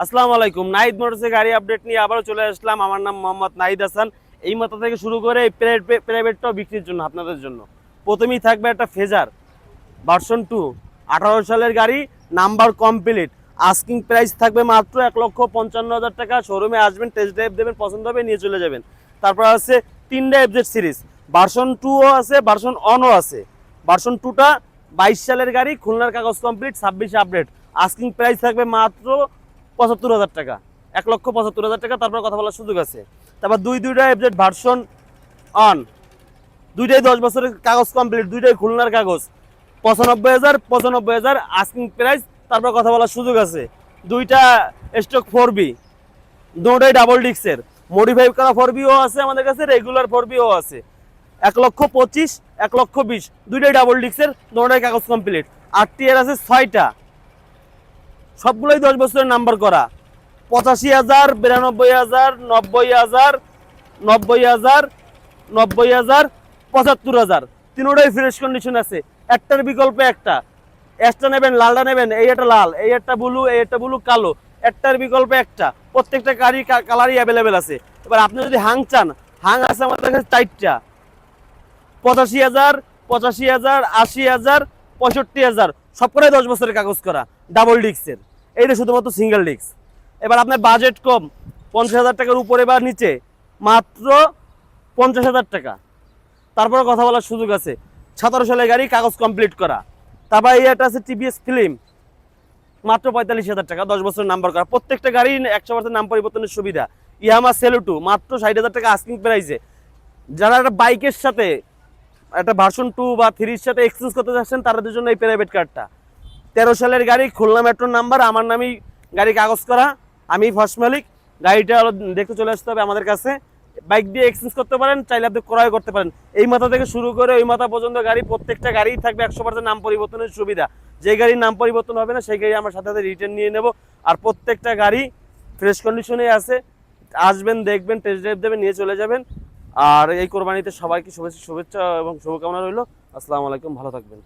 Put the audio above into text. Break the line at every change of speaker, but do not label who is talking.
আসসালামু আলাইকুম। নাহিদ মোটরসের গাড়ি আপডেট নিয়ে আবারও চলে আসলাম। আমার নাম মোহাম্মদ নাহিদ হাসান। এই মাথা থেকে শুরু করে এই প্রাইভেটটাও বিক্রির জন্য আপনাদের জন্য। প্রথমেই থাকবে একটা ফেজার ভার্সন 2, 18 সালের গাড়ি, নাম্বার কমপ্লিট। আস্কিং প্রাইস থাকবে মাত্র 1,55,000 টাকা। শোরুমে আসবেন, টেস্ট ড্রাইভ দেবেন, পছন্দ হবে নিয়ে চলে যাবেন। তারপর আছে 3টা এফজেড সিরিজ, ভার্সন 2ও আছে, ভার্সন 1ও আছে। ভার্সন 2টা 22 সালের গাড়ি, খুলনার কাগজ কমপ্লিট, 26 আপডেট। আস্কিং প্রাইস থাকবে মাত্র 75,000 টাকা, 1,75,000 টাকা। তারপর কথা বলার সুযোগ আছে। তারপর দুইটা এফজেড ভার্সন অন, দুইটাই 10 বছরের কাগজ কমপ্লিট, দুইটাই খুলনার কাগজ, 95,000 আস্কিং প্রাইস। তারপর কথা বলার সুযোগ আছে। দুইটা স্টক 4B, দুটোই ডাবল ডিক্সের, মডিফাই করা 4Bও আছে আমাদের কাছে, রেগুলার 4Bও আছে। 1,25,000, 1,20,000, দুইটাই ডাবল ডিক্সের, দুটোই কাগজ কমপ্লিট। আর টিয়ার আছে 6টা, সবগুলোই 10 বছরের নাম্বার করা। 85,000, 92,000, 90,000, 90,000, 90,000, 75,000, তিনোটাই ফ্রেশ কন্ডিশন আছে। একটার বিকল্পে একটা, একটা নেবেন, লালটা নেবেন, এই একটা লাল, এই একটা ব্লু, এই একটা ব্লু কালো, একটার বিকল্পে একটা। প্রত্যেকটা গাড়ি কালারই অ্যাভেলেবেল আছে। এবার আপনি যদি হাং চান, হাং আছে আমাদের কাছে 4টা, 85,000, 85,000, 80,000, 65,000, সবকটাই 10 বছরের কাগজ করা, ডাবল ডিক্সের। এইটা শুধুমাত্র সিঙ্গেল ডিক্স। এবার আপনার বাজেট কম, 50,000 টাকার উপরে বা নিচে, মাত্র 50,000 টাকা। তারপরে কথা বলার সুযোগ আছে। 17 সালের গাড়ি, কাগজ কমপ্লিট করা। তারপর এই একটা আছে টিভিএস ফিল্ম, মাত্র 45,000 টাকা, 10 বছর নাম্বার করা। প্রত্যেকটা গাড়ি 100% নাম পরিবর্তনের সুবিধা। ইয়ামা সেলুটু, মাত্র 60,000 টাকা আস্কিং প্রাইসে। যারা একটা বাইকের সাথে একটা ভার্সন 2 বা 3-র সাথে এক্সচেঞ্জ করতে যাচ্ছেন, তাদের জন্য এই প্রাইভেট কারটা। 13 সালের গাড়ি, খুলনা মেট্রোর নাম্বার, আমার নামেই গাড়ি কাগজ করা, আমি ফার্স্ট মালিক। গাড়িটা দেখতে চলে আসতে হবে আমাদের কাছে। বাইক দিয়ে এক্সচেঞ্জ করতে পারেন, চাইলে আপনি ক্রয় করতে পারেন। এই মাথা থেকে শুরু করে ওই মাথা পর্যন্ত গাড়ি, প্রত্যেকটা গাড়ি থাকবে 100% নাম পরিবর্তনের সুবিধা। যে গাড়ির নাম পরিবর্তন হবে না, সেই গাড়ি আমার সাথে সাথে রিটার্ন নিয়ে নেব। আর প্রত্যেকটা গাড়ি ফ্রেশ কন্ডিশনে আছে। আসবেন, দেখবেন, টেস্ট ড্রাইভ দেবেন, নিয়ে চলে যাবেন। আর এই কোরবানিতে সবাইকে শুভেচ্ছা এবং শুভকামনা রইল। আসসালামু আলাইকুম, ভালো থাকবেন।